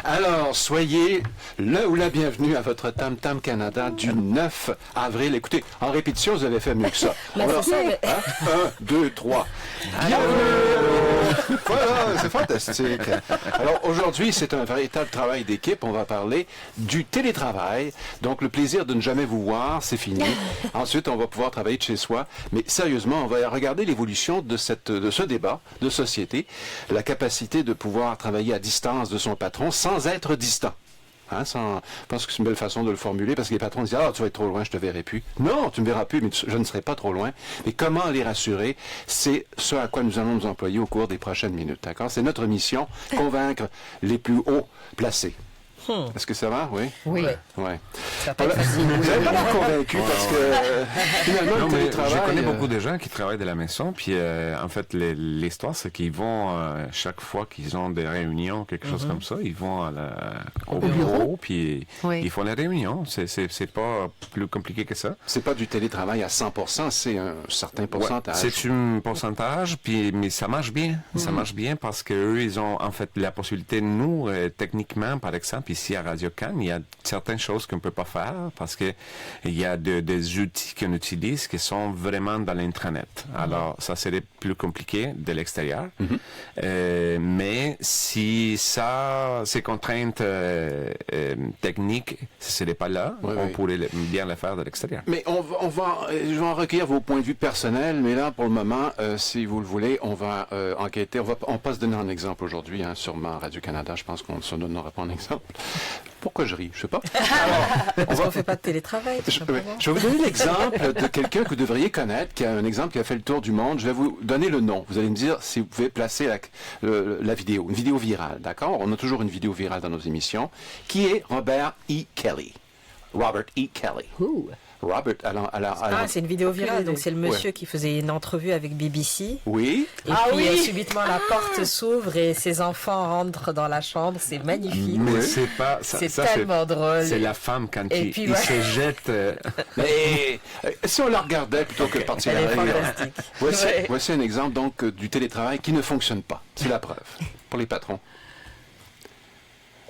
Alors, soyez le ou la bienvenue à votre Tam Tam Canada du 9 avril. Écoutez, en répétition, vous avez fait mieux que ça. Alors, mais... 1, 2, 3. Bienvenue! Voilà, c'est fantastique. Alors, aujourd'hui, c'est un véritable travail d'équipe. On va parler du télétravail. Donc, le plaisir de ne jamais vous voir, c'est fini. Ensuite, on va pouvoir travailler de chez soi. Mais sérieusement, on va regarder l'évolution de ce débat de société, la capacité de pouvoir travailler à distance de son patron sans être distant. Hein, je pense que c'est une belle façon de le formuler parce que les patrons disent « Ah, tu vas être trop loin, je te verrai plus. » Non, tu ne me verras plus, mais je ne serai pas trop loin. Mais comment les rassurer? C'est ce à quoi nous allons nous employer au cours des prochaines minutes. D'accord? C'est notre mission, convaincre les plus hauts placés. Est-ce que ça va? Oui? Oui. Ouais. Ça peut être facile. Vous n'avez pas l'air convaincu parce que finalement, non, le télétravail... Je connais beaucoup de gens qui travaillent de la maison, puis en fait, l'histoire, c'est qu'ils vont, chaque fois qu'ils ont des réunions, quelque chose comme ça, ils vont au bureau, puis ils font les réunions. C'est pas plus compliqué que ça. C'est pas du télétravail à 100%, c'est un certain pourcentage. C'est un pourcentage, mais ça marche bien. Ça marche bien parce qu'eux, ils ont en fait la possibilité, nous, techniquement, par exemple, ici à Radio-Can, il y a certaines choses qu'on ne peut pas faire parce que il y a des outils qu'on utilise qui sont vraiment dans l'intranet. Alors, ça serait plus compliqué de l'extérieur. Mais si ces contraintes techniques ne seraient pas là, on pourrait bien le faire de l'extérieur. Mais je vais en recueillir vos points de vue personnels, mais là, pour le moment, si vous le voulez, on va enquêter. On va se donner un exemple aujourd'hui, hein, sûrement à Radio-Canada. Je pense qu'on ne se donnera pas un exemple. Pourquoi je ris? Je sais pas. Parce qu'on ne fait pas de télétravail. Je vais vous donner l'exemple de quelqu'un que vous devriez connaître, qui a un exemple qui a fait le tour du monde. Je vais vous donner le nom. Vous allez me dire si vous pouvez placer la vidéo, une vidéo virale, d'accord? On a toujours une vidéo virale dans nos émissions, qui est Robert E. Kelly. Robert E. Kelly. Robert, alors, c'est une vidéo virale, donc c'est le monsieur qui faisait une entrevue avec BBC. Oui. Et puis subitement la porte s'ouvre et ses enfants rentrent dans la chambre, c'est magnifique. Mais c'est pas c'est tellement drôle. C'est la femme quand il se jette. Mais si on la regardait plutôt que de partir elle à est fantastique. Voici un exemple donc du télétravail qui ne fonctionne pas. C'est la preuve pour les patrons.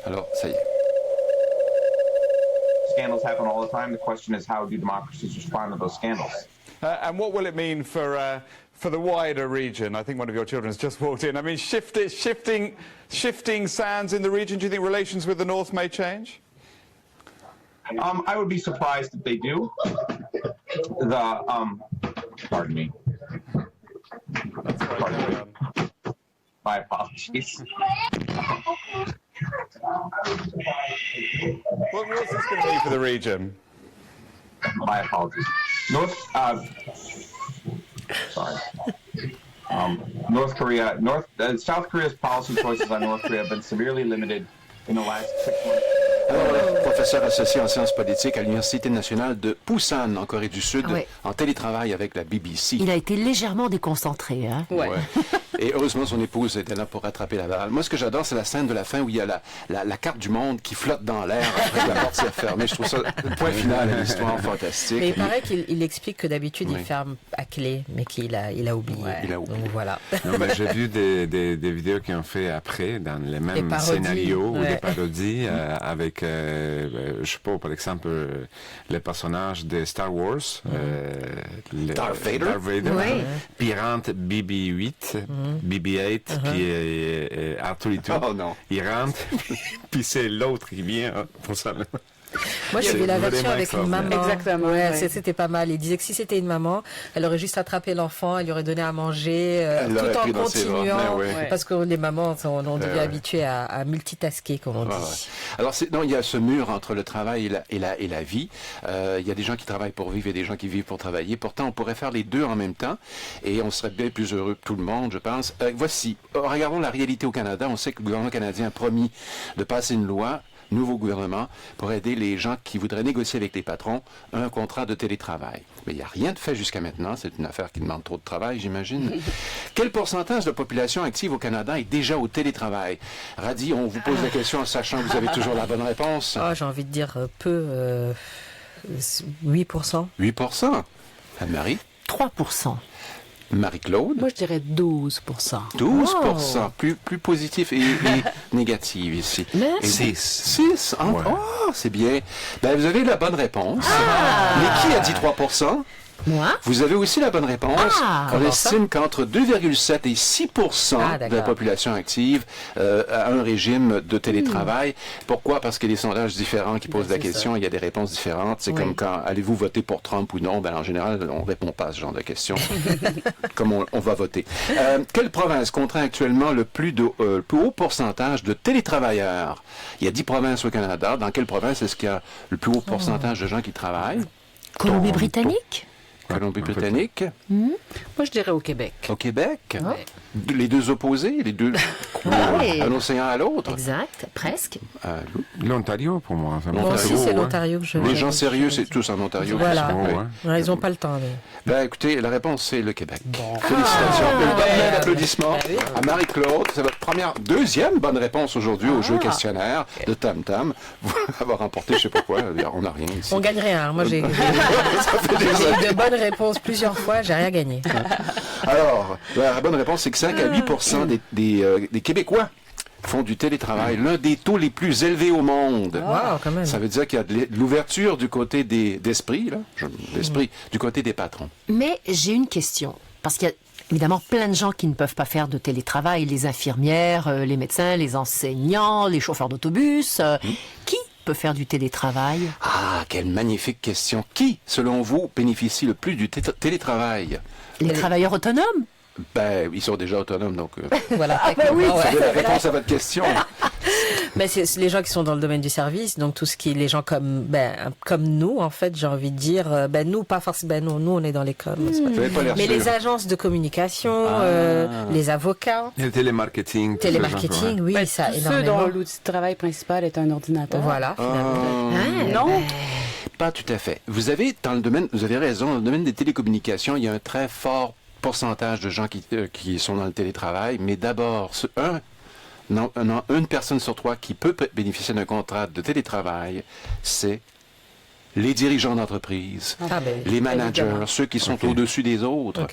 Alors, ça y est. Scandals happen all the time. The question is, how do democracies respond to those scandals? And what will it mean for the wider region? I think one of your children has just walked in. I mean, shifting sands in the region. Do you think relations with the North may change? I would be surprised if they do. Pardon me. My apologies. What's this going to mean for the region? My apologies. South Korea's policy choices on North Korea have been severely limited in the last 6 months. Alors, professeur associé en sciences politiques à l'Université nationale de Busan, en Corée du Sud, en télétravail avec la BBC. Il a été légèrement déconcentré. Hein? Ouais. Et heureusement, son épouse était là pour rattraper la balle. Moi, ce que j'adore, c'est la scène de la fin où il y a la carte du monde qui flotte dans l'air après que la porte s'est fermée. Je trouve ça le point final à l'histoire fantastique. Mais il paraît qu'il explique que d'habitude, il ferme à clé, mais qu'il a oublié. Il a oublié. Donc voilà. Non, mais j'ai vu des vidéos qu'ils ont fait après, dans les mêmes scénarios ou des parodies, avec, je sais pas, par exemple, le personnage de Star Wars, Darth Vader, puis il rentre BB-8, BB-8, puis R2-D2. Oh non. Il rentre, puis c'est l'autre qui vient pour ça. Moi, j'ai vu la version avec une maman. Exactement. C'était pas mal. Il disait que si c'était une maman, elle aurait juste attrapé l'enfant, elle lui aurait donné à manger, tout en continuant. Parce que les mamans, on devient habituées à multitasker, comme on dit. Alors, il y a ce mur entre le travail et la vie. Il y a des gens qui travaillent pour vivre et des gens qui vivent pour travailler. Pourtant, on pourrait faire les deux en même temps et on serait bien plus heureux que tout le monde, je pense. Voici, regardons la réalité au Canada. On sait que le gouvernement canadien a promis de passer une loi, nouveau gouvernement, pour aider les gens qui voudraient négocier avec les patrons un contrat de télétravail. Mais il n'y a rien de fait jusqu'à maintenant. C'est une affaire qui demande trop de travail, j'imagine. Quel pourcentage de la population active au Canada est déjà au télétravail? Radi, on vous pose la question en sachant que vous avez toujours la bonne réponse. J'ai envie de dire peu, 8%. 8%. Anne-Marie? 3%. Marie-Claude? Moi, je dirais 12%. 12%, plus positif et négatif ici. Mais 6. C'est bien. Ben, vous avez la bonne réponse. Mais qui a dit 3%? Moi? Vous avez aussi la bonne réponse. On estime qu'entre 2,7 et 6% de la population active a un régime de télétravail. Pourquoi? Parce qu'il y a des sondages différents qui posent la question. Il y a des réponses différentes. C'est comme quand allez-vous voter pour Trump ou non? Ben, en général, on ne répond pas à ce genre de questions. Comme on va voter. Quelle province contraint actuellement le plus haut pourcentage de télétravailleurs? Il y a 10 provinces au Canada. Dans quelle province est-ce qu'il y a le plus haut pourcentage de gens qui travaillent? Colombie-Britannique? Colombie-Britannique. Moi, je dirais au Québec. Au Québec? Les deux opposés, les deux un océan à l'autre. Exact, presque. L'Ontario, pour moi. Moi aussi, c'est l'Ontario que je... Les gens sérieux, c'est tous en Ontario. Voilà. Ils n'ont pas le temps. Ben, écoutez, la réponse, c'est le Québec. Félicitations. Une bonne d'applaudissements à Marie-Claude. C'est votre deuxième bonne réponse aujourd'hui au jeu questionnaire de Tam Tam. Vous avoir remporté, je sais pas quoi, on n'a rien ici. On gagne rien. Moi, j'ai eu de bonnes réponses plusieurs fois, j'ai rien gagné. Alors, la bonne réponse, c'est que 5 à 8% des Québécois font du télétravail, l'un des taux les plus élevés au monde. Wow, quand même. Ça veut dire qu'il y a de l'ouverture du côté d'esprit, du côté des patrons. Mais j'ai une question, parce qu'il y a évidemment plein de gens qui ne peuvent pas faire de télétravail, les infirmières, les médecins, les enseignants, les chauffeurs d'autobus. Qui peut faire du télétravail? Ah, quelle magnifique question. Qui, selon vous, bénéficie le plus du télétravail? Les travailleurs autonomes? Ben, ils sont déjà autonomes, donc... Voilà, oui, c'est la réponse à votre question. Mais c'est les gens qui sont dans le domaine du service, donc tout ce qui est les gens comme nous, en fait, j'ai envie de dire, nous, pas forcément, nous, on est dans les coms. Mais les agences de communication, les avocats. Et le télémarketing. Oui, ça, tous énormément. Ceux dont l'outil de travail principal est un ordinateur. Voilà, finalement. Non? Pas tout à fait. Vous avez raison, dans le domaine des télécommunications, il y a un très fort pourcentage de gens qui sont dans le télétravail, mais d'abord, une personne sur 3 qui peut bénéficier d'un contrat de télétravail, c'est les dirigeants d'entreprise, les managers, ceux qui sont au-dessus des autres,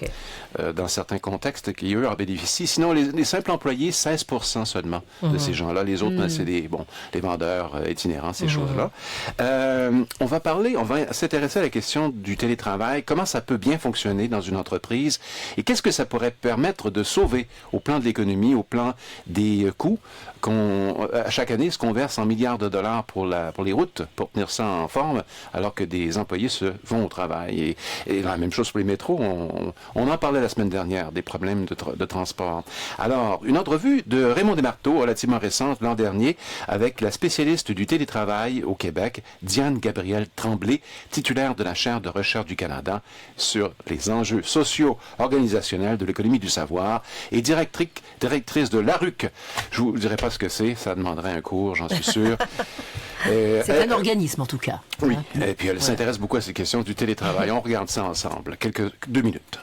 dans certains contextes, qui, eux, en bénéficient. Sinon, les simples employés, 16% seulement de ces gens-là. Les autres, c'est les vendeurs itinérants, ces choses-là. On va s'intéresser à la question du télétravail, comment ça peut bien fonctionner dans une entreprise et qu'est-ce que ça pourrait permettre de sauver au plan de l'économie, au plan des coûts. À chaque année, ce qu'on verse en milliards de dollars pour les routes, pour tenir ça en forme, alors que des employés vont au travail. Et la même chose pour les métros. On en parlait la semaine dernière, des problèmes de transport. Alors, une entrevue de Raymond Desmarteaux, relativement récente, l'an dernier, avec la spécialiste du télétravail au Québec, Diane-Gabrielle Tremblay, titulaire de la chaire de recherche du Canada sur les enjeux sociaux organisationnels de l'économie du savoir et directrice de l'ARUC. Je vous dirai pas ce que c'est, ça demanderait un cours, j'en suis sûr. C'est un organisme, en tout cas. Oui, et puis elle s'intéresse beaucoup à ces questions du télétravail. On regarde ça ensemble. 2 minutes.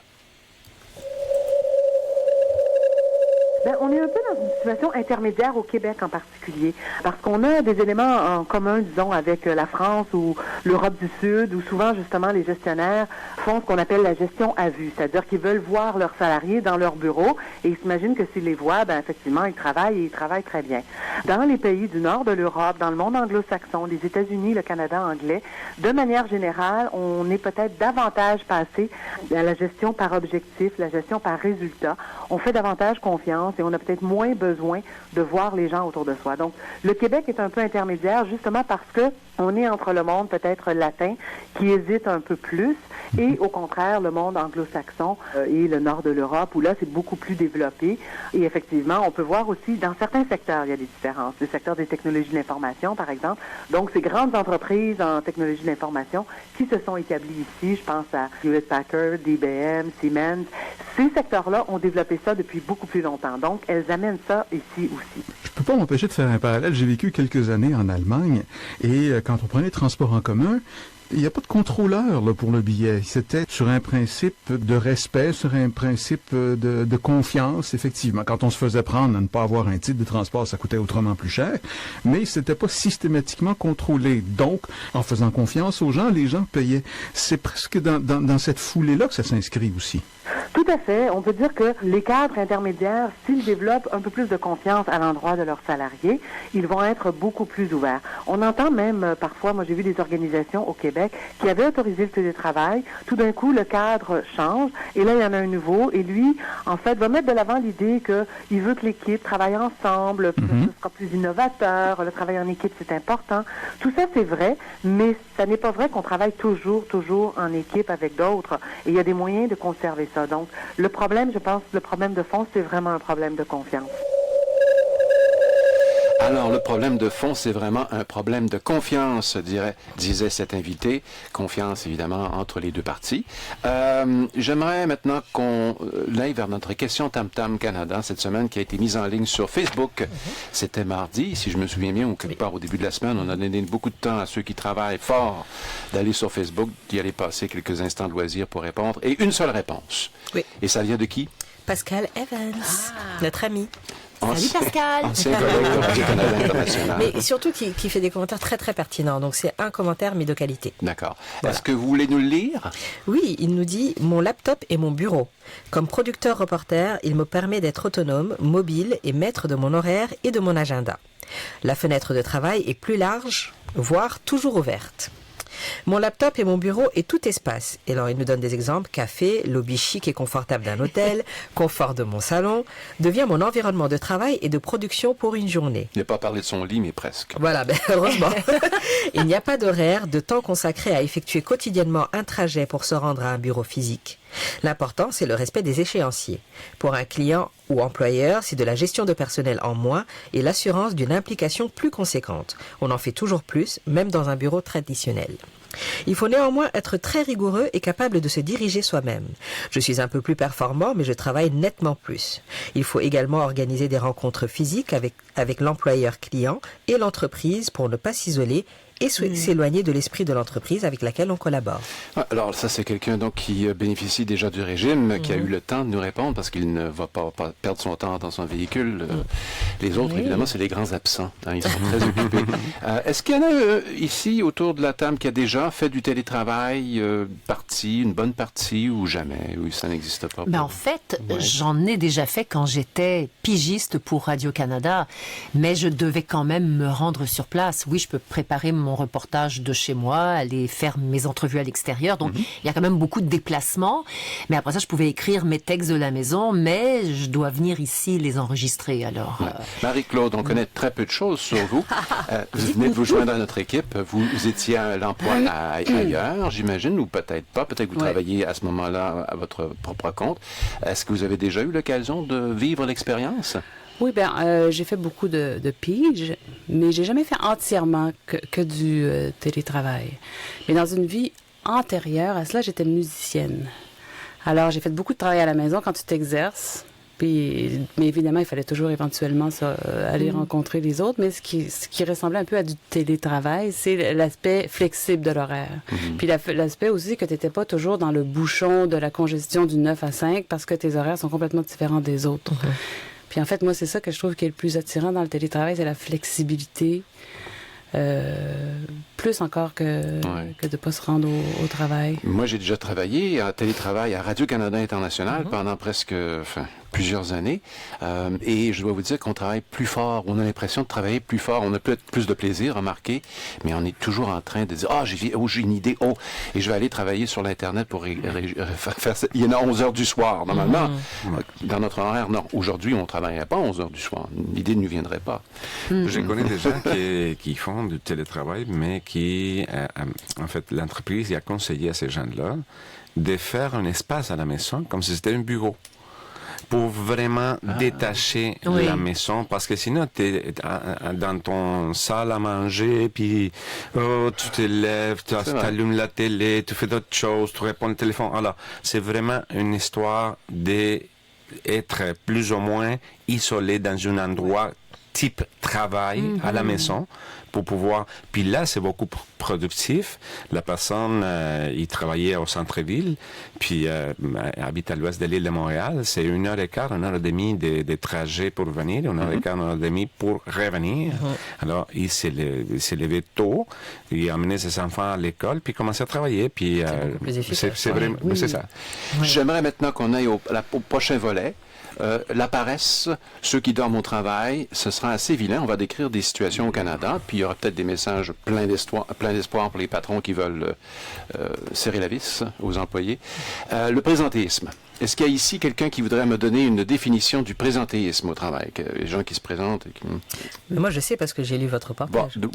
On est un peu dans une situation intermédiaire au Québec en particulier, parce qu'on a des éléments en commun, disons, avec la France ou l'Europe du Sud, où souvent, justement, les gestionnaires font ce qu'on appelle la gestion à vue, c'est-à-dire qu'ils veulent voir leurs salariés dans leur bureau et ils s'imaginent que s'ils les voient, effectivement, ils travaillent et ils travaillent très bien. Dans les pays du nord de l'Europe, dans le monde anglo-saxon, les États-Unis, le Canada anglais, de manière générale, on est peut-être davantage passé à la gestion par objectif, la gestion par résultat. On fait davantage confiance et on a peut-être moins besoin de voir les gens autour de soi. Donc, le Québec est un peu intermédiaire justement parce que on est entre le monde peut-être latin qui hésite un peu plus et au contraire le monde anglo-saxon et le nord de l'Europe où là c'est beaucoup plus développé et effectivement on peut voir aussi dans certains secteurs il y a des différences. Le secteur des technologies de l'information par exemple. Donc ces grandes entreprises en technologie de l'information qui se sont établies ici, je pense à Hewlett Packard, IBM, Siemens, ces secteurs-là ont développé ça depuis beaucoup plus longtemps. Donc elles amènent ça ici aussi. Je peux pas m'empêcher de faire un parallèle. J'ai vécu quelques années en Allemagne et quand on prenait les transports en commun, il n'y a pas de contrôleur là, pour le billet. C'était sur un principe de respect, sur un principe de confiance, effectivement. Quand on se faisait prendre à ne pas avoir un titre de transport, ça coûtait autrement plus cher, mais c'était pas systématiquement contrôlé. Donc, en faisant confiance aux gens, les gens payaient. C'est presque dans cette foulée-là que ça s'inscrit aussi. Tout à fait. On peut dire que les cadres intermédiaires, s'ils développent un peu plus de confiance à l'endroit de leurs salariés, ils vont être beaucoup plus ouverts. On entend même parfois, moi j'ai vu des organisations au Québec qui avaient autorisé le télétravail. Tout d'un coup, le cadre change et là, il y en a un nouveau et lui, en fait, va mettre de l'avant l'idée qu'il veut que l'équipe travaille ensemble, que ce sera plus innovateur, le travail en équipe, c'est important. Tout ça, c'est vrai, mais ça n'est pas vrai qu'on travaille toujours en équipe avec d'autres. Et il y a des moyens de conserver ça. Donc, le problème, je pense, le problème de fond, c'est vraiment un problème de confiance. Alors, le problème de fond, c'est vraiment un problème de confiance, disait cet invité. Confiance, évidemment, entre les deux parties. J'aimerais maintenant qu'on aille vers notre question Tam Tam Canada cette semaine qui a été mise en ligne sur Facebook. C'était mardi, si je me souviens bien, ou quelque part au début de la semaine. On a donné beaucoup de temps à ceux qui travaillent fort d'aller sur Facebook, d'y aller passer quelques instants de loisir pour répondre. Et une seule réponse. Oui. Et ça vient de qui? Pascal Evans, notre ami. Salut Pascal. Ancien collègue de Radio-Canada International. Mais surtout qui fait des commentaires très très pertinents. Donc c'est un commentaire mais de qualité. D'accord. Voilà. Est-ce que vous voulez nous le lire? Oui, il nous dit « Mon laptop est mon bureau. Comme producteur-reporter, il me permet d'être autonome, mobile et maître de mon horaire et de mon agenda. La fenêtre de travail est plus large, voire toujours ouverte. Mon laptop et mon bureau est tout espace. » Et alors, il nous donne des exemples. Café, lobby chic et confortable d'un hôtel, confort de mon salon, devient mon environnement de travail et de production pour une journée. Il n'a pas parlé de son lit, mais presque. Voilà, heureusement. Il n'y a pas d'horaire, de temps consacré à effectuer quotidiennement un trajet pour se rendre à un bureau physique. L'important, c'est le respect des échéanciers. Pour un client ou employeur, c'est de la gestion de personnel en moins et l'assurance d'une implication plus conséquente. On en fait toujours plus, même dans un bureau traditionnel. Il faut néanmoins être très rigoureux et capable de se diriger soi-même. Je suis un peu plus performant, mais je travaille nettement plus. Il faut également organiser des rencontres physiques avec l'employeur client et l'entreprise pour ne pas s'isoler et s'éloigner de l'esprit de l'entreprise avec laquelle on collabore. Alors ça, c'est quelqu'un donc qui bénéficie déjà du régime, qui a eu le temps de nous répondre parce qu'il ne va pas perdre son temps dans son véhicule. Les autres, évidemment, c'est les grands absents. Ils sont très occupés. Est-ce qu'il y en a ici, autour de la table, qui a déjà fait du télétravail, une bonne partie ou jamais, ou ça n'existe pas? En fait, j'en ai déjà fait quand j'étais pigiste pour Radio-Canada, mais je devais quand même me rendre sur place. Oui, je peux préparer mon reportage de chez moi, aller faire mes entrevues à l'extérieur. Donc, il y a quand même beaucoup de déplacements. Mais après ça, je pouvais écrire mes textes de la maison, mais je dois venir ici les enregistrer. Alors, Marie-Claude, on connaît très peu de choses sur vous. Vous venez de vous joindre à notre équipe. Vous étiez à l'emploi ailleurs, j'imagine, ou peut-être pas. Peut-être que vous travaillez à ce moment-là à votre propre compte. Est-ce que vous avez déjà eu l'occasion de vivre l'expérience? Oui, j'ai fait beaucoup de piges, mais j'ai jamais fait entièrement que du télétravail. Mais dans une vie antérieure à cela, j'étais musicienne. Alors, j'ai fait beaucoup de travail à la maison quand tu t'exerces. Mais évidemment, il fallait toujours éventuellement aller rencontrer les autres. Mais ce qui ressemblait un peu à du télétravail, c'est l'aspect flexible de l'horaire. Puis l'aspect aussi que tu n'étais pas toujours dans le bouchon de la congestion du 9 à 5 parce que tes horaires sont complètement différents des autres. Puis en fait, moi, c'est ça que je trouve qui est le plus attirant dans le télétravail, c'est la flexibilité. Plus encore que de ne pas se rendre au travail. Moi, j'ai déjà travaillé en télétravail à Radio-Canada International pendant plusieurs années. Et je dois vous dire qu'on travaille plus fort. On a l'impression de travailler plus fort. On a peut-être plus de plaisir, remarquez, mais on est toujours en train de dire « j'ai une idée, et je vais aller travailler sur l'Internet pour faire ça. » Il y en a 11 heures du soir, normalement. Dans notre horaire, non. Aujourd'hui, on ne travaillerait pas 11 heures du soir. L'idée ne nous viendrait pas. Je connais des gens qui font du télétravail, mais en fait, l'entreprise a conseillé à ces gens-là de faire un espace à la maison comme si c'était un bureau pour vraiment détacher la maison, parce que sinon tu es dans ton salle à manger, puis tu te lèves, tu allumes la télé, tu fais d'autres choses, tu réponds au téléphone. Alors, c'est vraiment une histoire d'être plus ou moins isolé dans un endroit type travail à la maison pour pouvoir... Puis là, c'est beaucoup productif. La personne, il travaillait au centre-ville, puis habite à l'ouest de l'île de Montréal. C'est 1h15, 1h30 de trajet pour venir, 1h15, 1h30 pour revenir. Alors, il s'est levé tôt, il a amené ses enfants à l'école, puis commencé à travailler. Puis c'est vraiment... C'est ça. J'aimerais maintenant qu'on aille au prochain volet. La paresse, ceux qui dorment au travail, ce sera assez vilain. On va décrire des situations au Canada, puis il y aura peut-être des messages pleins d'espoir pour les patrons qui veulent serrer la vis aux employés. Le présentéisme. Est-ce qu'il y a ici quelqu'un qui voudrait me donner une définition du présentéisme au travail? Les gens qui se présentent... Mais moi, je sais parce que j'ai lu votre reportage. Bon, donc,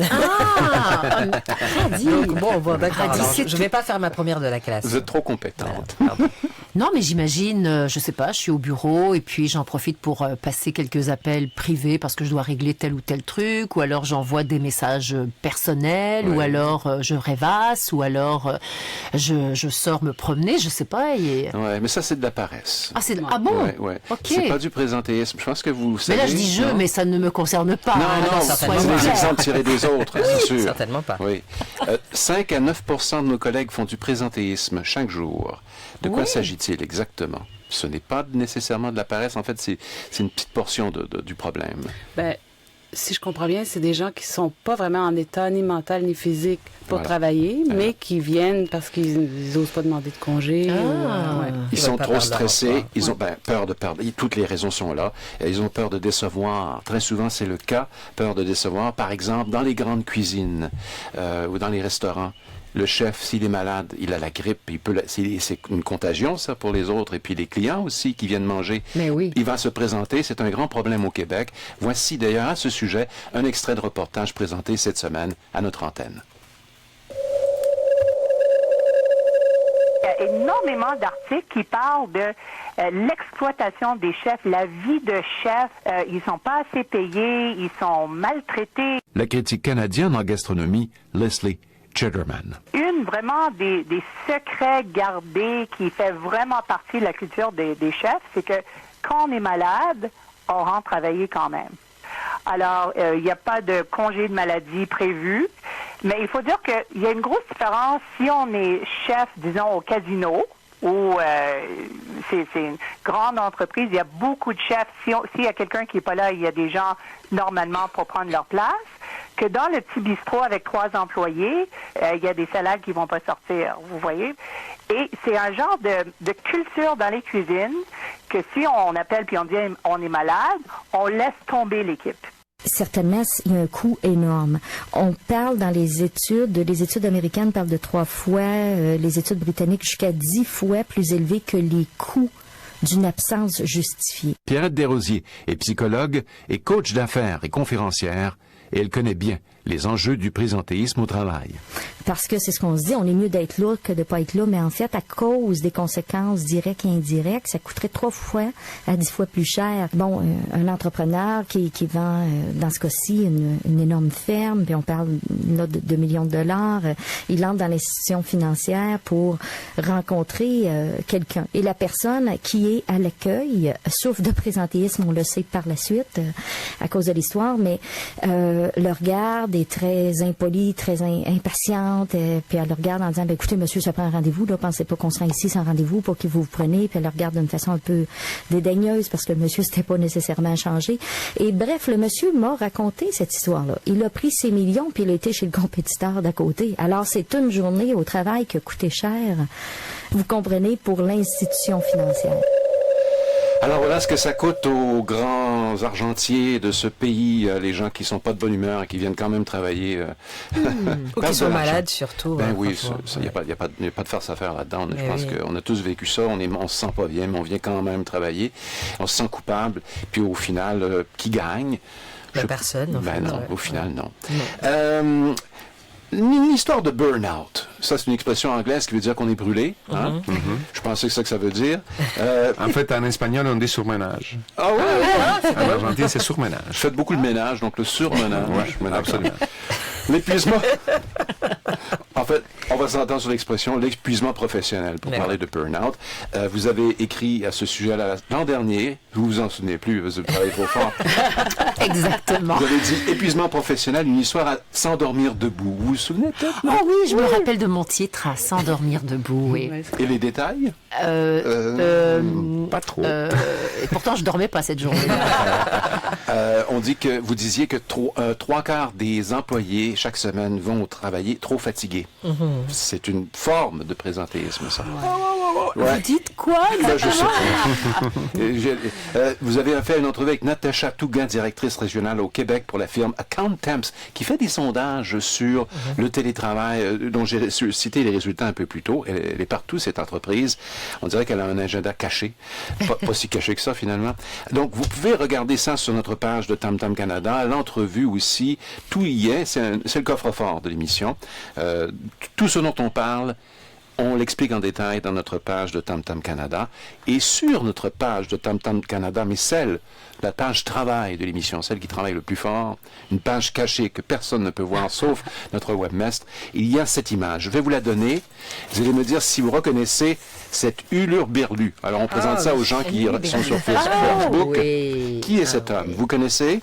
bon, d'accord. Je ne vais pas faire ma première de la classe. Vous êtes trop compétente. Non, mais j'imagine, je sais pas, je suis au bureau et puis j'en profite pour passer quelques appels privés parce que je dois régler tel ou tel truc, ou alors j'envoie des messages personnels, ou alors je rêvasse, ou alors je sors me promener, je sais pas. Ouais, mais ça, c'est de la paresse. Ah bon? Ouais. Okay. C'est pas du présentéisme. Je pense que vous savez. Mais là, je dis je, mais ça ne me concerne pas. Non, c'est des exemples tirés des autres, c'est sûr. Certainement pas. Oui. 5 à 9% de nos collègues font du présentéisme chaque jour. De quoi s'agit-il exactement? Ce n'est pas nécessairement de la paresse. En fait, c'est une petite portion du problème. Ben, si je comprends bien, c'est des gens qui sont pas vraiment en état ni mental ni physique pour travailler, mais qui viennent parce qu'ils n'osent pas demander de congé. Ils sont trop stressés, ils ont peur de perdre. Toutes les raisons sont là. Ils ont peur de décevoir. Très souvent, c'est le cas, peur de décevoir. Par exemple, dans les grandes cuisines ou dans les restaurants. Le chef, s'il est malade, il a la grippe, c'est une contagion, ça, pour les autres. Et puis les clients aussi qui viennent manger. Mais oui. Il va se présenter, c'est un grand problème au Québec. Voici d'ailleurs à ce sujet un extrait de reportage présenté cette semaine à notre antenne. Il y a énormément d'articles qui parlent de l'exploitation des chefs, la vie de chefs. Ils sont pas assez payés, ils sont maltraités. La critique canadienne en gastronomie, Leslie Cheddarman. Vraiment des secrets gardés qui fait vraiment partie de la culture des chefs, c'est que quand on est malade, on rentre travailler quand même. Alors, il n'y a pas de congé de maladie prévu, mais il faut dire qu'il y a une grosse différence si on est chef, disons, au casino, où c'est une grande entreprise, il y a beaucoup de chefs. S'il y a quelqu'un qui n'est pas là, il y a des gens normalement pour prendre leur place. Que dans le petit bistrot avec 3 employés, il y a des salades qui vont pas sortir, vous voyez. Et c'est un genre de culture dans les cuisines que si on appelle puis on dit on est malade, on laisse tomber l'équipe. Certainement, il y a un coût énorme. On parle dans les études américaines parlent de 3 fois, les études britanniques jusqu'à 10 fois plus élevés que les coûts d'une absence justifiée. Pierrette Desrosiers est psychologue et coach d'affaires et conférencière, et elle connaît bien les enjeux du présentéisme au travail. Parce que c'est ce qu'on se dit, on est mieux d'être là que de ne pas être là, mais en fait, à cause des conséquences directes et indirectes, ça coûterait 3 fois à 10 fois plus cher. Bon, un entrepreneur qui vend, dans ce cas-ci, une énorme ferme, puis on parle là de millions de dollars, il entre dans l'institution financière pour rencontrer quelqu'un. Et la personne qui est à l'accueil souffre de présentéisme, on le sait par la suite, à cause de l'histoire, mais le regard est très impoli, très impatiente, puis elle le regarde en disant, ben écoutez, monsieur, ça prend un rendez-vous, là, pensez pas qu'on sera ici sans rendez-vous pour que vous vous preniez, puis elle le regarde d'une façon un peu dédaigneuse parce que le monsieur s'était pas nécessairement changé. Et bref, le monsieur m'a raconté cette histoire-là. Il a pris ses millions, puis il a été chez le compétiteur d'à côté. Alors, c'est une journée au travail qui a coûté cher, vous comprenez, pour l'institution financière. Alors voilà ce que ça coûte aux grands argentiers de ce pays, les gens qui sont pas de bonne humeur et qui viennent quand même travailler. Ou qui sont malades surtout. Ben oui, il n'y a pas de farce à faire là-dedans. Je pense qu'on a tous vécu ça, on se sent pas bien, mais on vient quand même travailler. On se sent coupable, puis au final, qui gagne? Personne. Au final, non. Une histoire de burn-out. Ça, c'est une expression anglaise qui veut dire qu'on est brûlé. Hein? Je pensais que c'est ça que ça veut dire. En fait, en espagnol, on dit surménage. Ah oui? En Argentine, c'est surménage. Faites beaucoup de ménage, donc le surménage. Absolument. L'épuisement. En fait, on va s'entendre sur l'expression l'épuisement professionnel pour parler de burn-out. Vous avez écrit à ce sujet-là l'an dernier, vous vous en souvenez plus, vous travaillez trop fort. Exactement. Vous avez dit épuisement professionnel, une histoire à s'endormir debout. Vous vous souvenez peut-être? Ah oui, je me rappelle de mon titre, à s'endormir debout. Oui. Et les détails? Pas trop. Et pourtant, je dormais pas cette journée-là. On dit que vous disiez que 3/4 des employés chaque semaine vont travailler trop fatigués. C'est une forme de présentéisme, ça. Vous dites quoi exactement? Je sais pas. Vous avez fait une entrevue avec Natacha Tougan, directrice régionale au Québec pour la firme Account Temps, qui fait des sondages sur le télétravail, dont j'ai cité les résultats un peu plus tôt. Elle est partout, cette entreprise. On dirait qu'elle a un agenda caché. Pas si caché que ça, finalement. Donc, vous pouvez regarder ça sur notre page de Tam Tam Canada. L'entrevue aussi, tout y est. C'est le coffre-fort de l'émission. Tout ce dont on parle, on l'explique en détail dans notre page de Tam Tam Canada. Et sur notre page de Tam Tam Canada, mais la page travail de l'émission, celle qui travaille le plus fort, une page cachée que personne ne peut voir sauf notre webmaster, il y a cette image. Je vais vous la donner. Vous allez me dire si vous reconnaissez cette hurluberlu. Alors on présente ça aux gens qui sont sur Facebook. Oui. Qui est cet homme? Vous connaissez?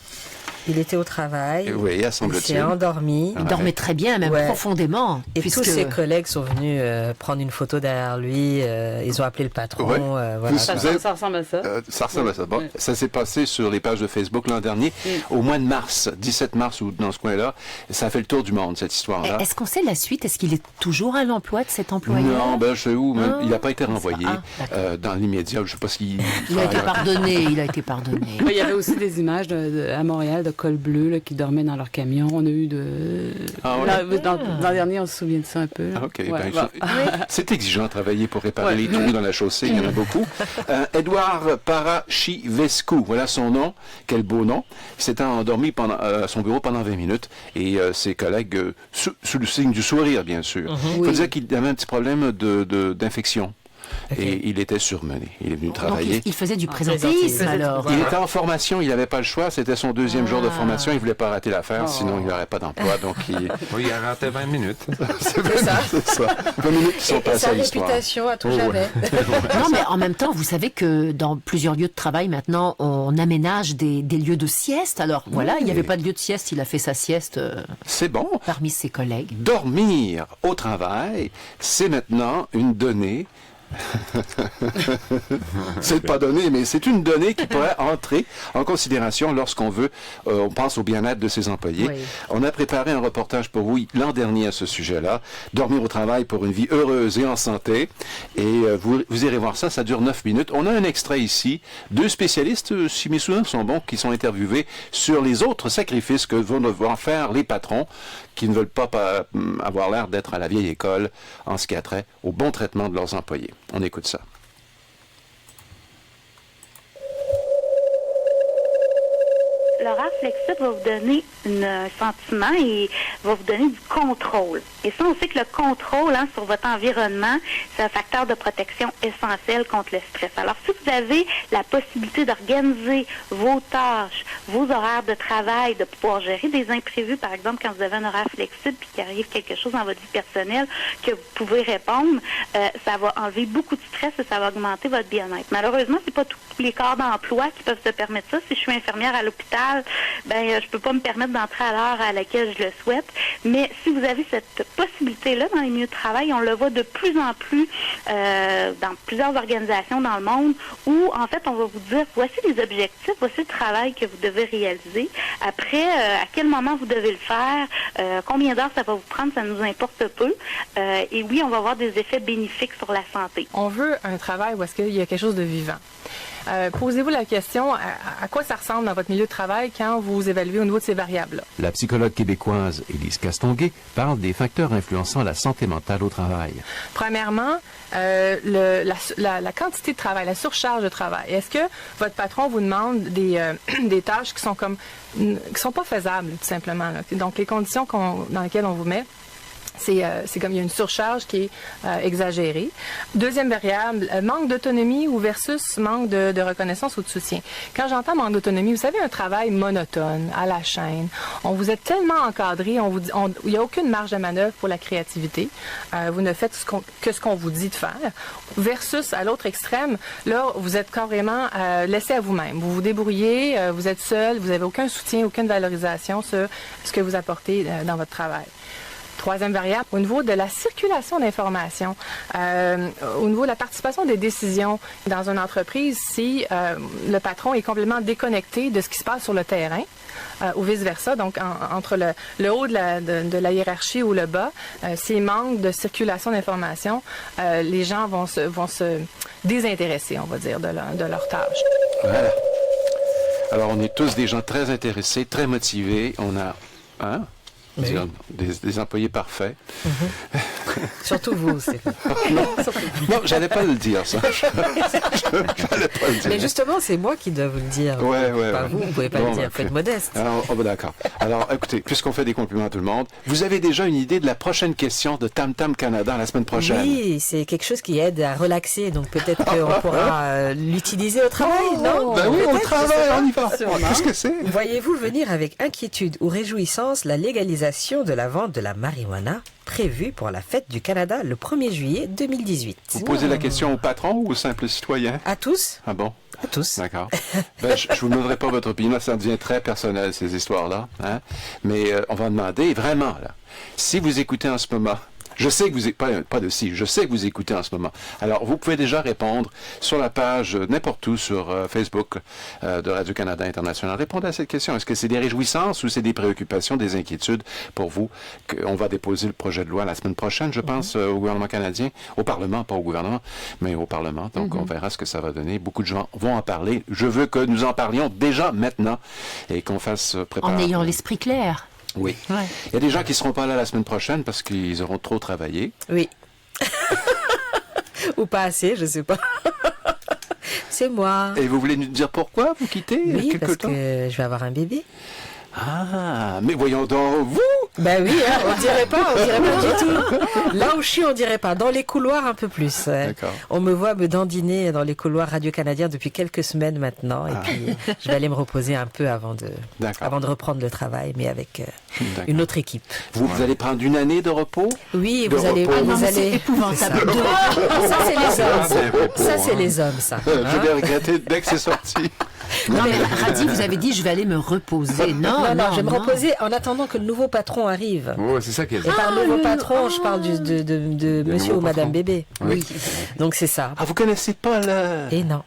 Il était au travail. Oui, il s'est endormi. Il dormait très bien, même profondément. Et tous ses collègues sont venus prendre une photo derrière lui. Ils ont appelé le patron. Voilà. Ça ressemble à ça. Ça ressemble à ça. Bon, ça s'est passé sur les pages de Facebook l'an dernier, au mois de mars, 17 mars ou dans ce coin-là. Ça a fait le tour du monde, cette histoire-là. Est-ce qu'on sait la suite? Est-ce qu'il est toujours à l'emploi de cet employé? Non, je sais où. Il n'a pas été renvoyé dans l'immédiat. Je ne sais pas s'il... Il a été pardonné. Il a été pardonné. Il y avait aussi des images à Montréal de cols bleus là, qui dormaient dans leur camion. On a eu dans l'an dernier, on se souvient de ça un peu. OK. C'est exigeant de travailler pour réparer les trous dans la chaussée. Il y en a beaucoup. Édouard Parachivescu, voilà son nom. Quel beau nom. Il s'était endormi à son bureau pendant 20 minutes et ses collègues, sous le signe du sourire, bien sûr. Il faut dire qu'il avait un petit problème d'infection. Okay. Et il était surmené. Il est venu travailler. Donc il faisait du présentéisme alors. Il était en formation, il n'avait pas le choix. C'était son deuxième jour de formation. Il ne voulait pas rater l'affaire, sinon il n'aurait pas d'emploi. Donc il a raté 20 minutes. C'est ça. 20 minutes qui sont passées à l'histoire. Sa réputation à tout jamais. Non, mais en même temps, vous savez que dans plusieurs lieux de travail maintenant, on aménage des lieux de sieste. Alors voilà, il n'y avait pas de lieu de sieste. Il a fait sa sieste. C'est bon. Parmi ses collègues. Dormir au travail, c'est maintenant une donnée. C'est pas donné, mais c'est une donnée qui pourrait entrer en considération lorsqu'on veut, on pense au bien-être de ses employés. Oui. On a préparé un reportage pour vous l'an dernier à ce sujet-là, dormir au travail pour une vie heureuse et en santé. Et vous irez voir ça, ça dure 9 minutes. On a un extrait ici, 2 spécialistes, si mes souvenirs sont bons, qui sont interviewés sur les autres sacrifices que vont devoir faire les patrons qui ne veulent pas avoir l'air d'être à la vieille école en ce qui a trait au bon traitement de leurs employés. On écoute ça. L'horaire flexible va vous donner un sentiment et va vous donner du contrôle. Et ça, on sait que le contrôle sur votre environnement, c'est un facteur de protection essentiel contre le stress. Alors, si vous avez la possibilité d'organiser vos tâches, vos horaires de travail, de pouvoir gérer des imprévus, par exemple, quand vous avez un horaire flexible puis qu'il arrive quelque chose dans votre vie personnelle que vous pouvez répondre, ça va enlever beaucoup de stress et ça va augmenter votre bien-être. Malheureusement, c'est pas tous les corps d'emploi qui peuvent se permettre ça. Si je suis infirmière à l'hôpital, je peux pas me permettre d'entrer à l'heure à laquelle je le souhaite. Mais si vous avez cette possibilité-là dans les milieux de travail, on le voit de plus en plus dans plusieurs organisations dans le monde où, en fait, on va vous dire, voici les objectifs, voici le travail que vous devez réaliser. Après, à quel moment vous devez le faire, combien d'heures ça va vous prendre, ça nous importe peu. Et oui, on va avoir des effets bénéfiques sur la santé. On veut un travail où est-ce qu'il y a quelque chose de vivant. Posez-vous la question, à quoi ça ressemble dans votre milieu de travail quand vous évaluez au niveau de ces variables-là? La psychologue québécoise Élise Castonguay parle des facteurs influençant la santé mentale au travail. Premièrement, la quantité de travail, la surcharge de travail. Est-ce que votre patron vous demande des tâches qui sont pas faisables, tout simplement, là? Donc, les conditions dans lesquelles on vous met, C'est comme il y a une surcharge qui est exagérée. Deuxième variable, manque d'autonomie ou versus manque de reconnaissance ou de soutien. Quand j'entends manque d'autonomie, vous savez, un travail monotone, à la chaîne. On vous est tellement encadré, il n'y a aucune marge de manœuvre pour la créativité. Vous ne faites que ce qu'on vous dit de faire. Versus, à l'autre extrême, là, vous êtes carrément laissé à vous-même. Vous vous débrouillez, vous êtes seul, vous n'avez aucun soutien, aucune valorisation sur ce que vous apportez dans votre travail. Troisième variable, au niveau de la circulation d'informations, au niveau de la participation des décisions dans une entreprise, si le patron est complètement déconnecté de ce qui se passe sur le terrain, ou vice-versa, donc entre le haut de la hiérarchie ou le bas, s'il manque de circulation d'informations, les gens vont se désintéresser, on va dire, de leur tâche. Voilà. Alors, on est tous des gens très intéressés, très motivés. On a... Hein? Oui. Des employés parfaits. Surtout vous, c'est Non, j'allais pas le dire, ça. J'allais pas le dire. Mais justement, c'est moi qui dois vous le dire. Pas vous pouvez pas le dire, faites modeste. Alors, d'accord. Alors, écoutez, puisqu'on fait des compliments à tout le monde, vous avez déjà une idée de la prochaine question de Tam Tam Canada la semaine prochaine? Oui, c'est quelque chose qui aide à relaxer, donc peut-être qu'on pourra l'utiliser au travail, non? Ben oui, au travail, on y va. Qu'est-ce que c'est? Voyez-vous venir avec inquiétude ou réjouissance la légalisation de la vente de la marijuana prévue pour la fête du Canada le 1er juillet 2018. Vous posez la question au patron ou au simple citoyen? À tous. Ah bon? À tous. D'accord. Ben, je vous demanderai pas votre opinion, ça devient très personnel, ces histoires-là. Hein? Mais on va demander, vraiment, là, si vous écoutez en ce moment, je sais que vous je sais que vous écoutez en ce moment. Alors, vous pouvez déjà répondre sur la page, n'importe où, sur Facebook de Radio-Canada International. Répondez à cette question. Est-ce que c'est des réjouissances ou c'est des préoccupations, des inquiétudes pour vous? On va déposer le projet de loi la semaine prochaine, je pense, au gouvernement canadien, au Parlement, pas au gouvernement, mais au Parlement. Donc, on verra ce que ça va donner. Beaucoup de gens vont en parler. Je veux que nous en parlions déjà maintenant et qu'on fasse préparer. En ayant l'esprit clair. Oui. Ouais. Il y a des gens qui ne seront pas là la semaine prochaine parce qu'ils auront trop travaillé. Oui. Ou pas assez, je ne sais pas. C'est moi. Et vous voulez nous dire pourquoi vous quittez quelque parce temps? Que je vais avoir un bébé. Ah, mais voyons donc, vous? Ben oui, hein, on dirait pas du tout. Là où je suis, on dirait pas. Dans les couloirs, un peu plus. D'accord. On me voit me dandiner dans les couloirs Radio-Canadien depuis quelques semaines maintenant. Et puis, je vais aller me reposer un peu avant de reprendre le travail, mais avec une autre équipe. Vous allez prendre une année de repos? Oui, vous allez... C'est épouvantable. Ça, c'est les hommes. Ça, c'est les hommes, ça. Je vais regretter dès que c'est sorti. Non, mais Radi, vous avez dit, je vais aller me reposer. Non, je vais me reposer en attendant que le nouveau patron arrive. Oui, c'est ça qu'elle dit. Et par nouveau patron, je parle de monsieur ou madame bébé. Oui. Donc c'est ça. Ah, vous connaissez pas le... Et non.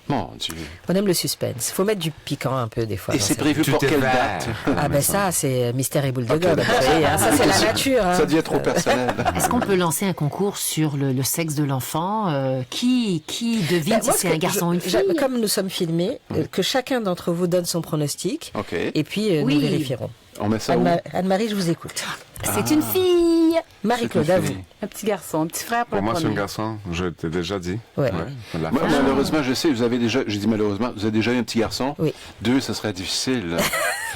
Mon Dieu. On aime le suspense. Il faut mettre du piquant un peu des fois. Et c'est prévu pour quelle date? Ah ben ça, c'est mystère et boule de gobe. Ça, c'est la nature. Ça devient trop personnel. Est-ce qu'on peut lancer un concours sur le sexe de l'enfant? Qui devine si c'est un garçon ou une fille? Comme nous sommes filmés, que chacun d'entre vous donne son pronostic. Okay. Et puis nous vérifierons. On met ça Anne-Marie, je vous écoute. C'est une fille. Marie-Claude, à vous. Un petit garçon, un petit frère pour moi, c'est un garçon. Je t'ai déjà dit. Ouais. Moi, malheureusement, je sais, j'ai dit malheureusement, vous avez déjà eu un petit garçon. Oui. 2, ce serait difficile.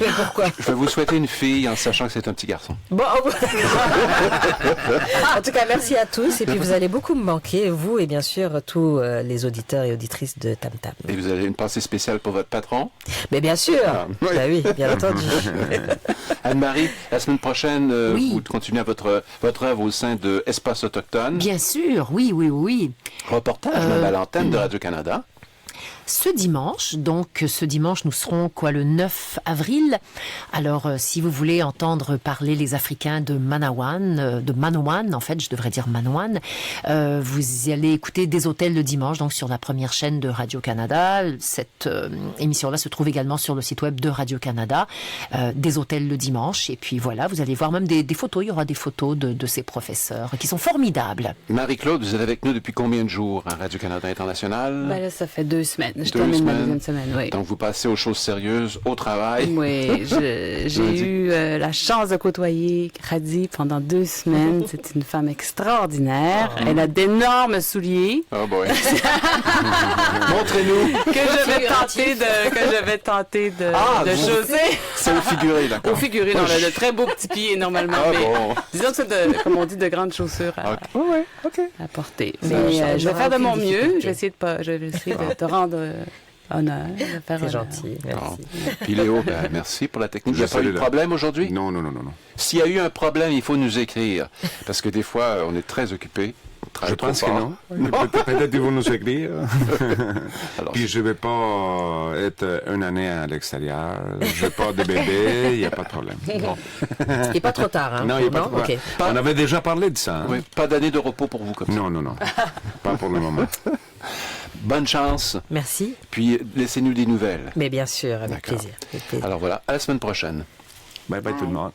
Mais pourquoi? Je vais vous souhaiter une fille en sachant que c'est un petit garçon. Bon. En tout cas, merci à tous. Et puis, vous allez beaucoup me manquer, vous et bien sûr tous les auditeurs et auditrices de Tam Tam. Et vous avez une pensée spéciale pour votre patron? Mais bien sûr. Oui. Bah oui, bien entendu. Anne-Marie, la semaine prochaine, vous continuez votre œuvre au sein de Espace Autochtone. Bien sûr, oui. Reportage même à l'antenne de Radio-Canada. Ce dimanche, nous serons le 9 avril. Alors, si vous voulez entendre parler les Africains de Manawan, en fait, je devrais dire Manawan, vous y allez écouter Des Hôtels le dimanche, donc sur la première chaîne de Radio-Canada. Cette émission-là se trouve également sur le site web de Radio-Canada, Des Hôtels le dimanche. Et puis voilà, vous allez voir même des photos, il y aura des photos de ces professeurs qui sont formidables. Marie-Claude, vous êtes avec nous depuis combien de jours à Radio-Canada International? Ben là, ça fait 2 semaines. Je termine ma deuxième semaine, oui. Donc, vous passez aux choses sérieuses, au travail. Oui, j'ai eu la chance de côtoyer Khadi pendant 2 semaines. C'est une femme extraordinaire. Elle a d'énormes souliers. Oh boy. Montrez-nous. Que je vais tenter de chausser. C'est au figuré, d'accord. Au figuré, dans de très beaux petits pieds, normalement. Disons que c'est, comme on dit, de grandes chaussures à porter. Mais je vais faire de mon mieux. Je vais essayer de te rendre honneur. C'est gentil, merci. Puis Léo, merci pour la technique. Il n'y a pas eu de problème aujourd'hui? Non. S'il y a eu un problème, il faut nous écrire. Parce que des fois, on est très occupés. Je pense que non. Peut-être qu'ils vont nous écrire. Puis je ne vais pas être une année à l'extérieur. Je veux pas de bébé, il n'y a pas de problème. Il n'est pas trop tard, hein? Non, il n'est pas trop tard. Okay. On avait déjà parlé de ça. Hein? Oui, pas d'année de repos pour vous comme ça. Non. Pas pour le moment. Bonne chance. Merci. Puis laissez-nous des nouvelles. Mais bien sûr, avec plaisir. Alors voilà, à la semaine prochaine. Bye bye tout le monde.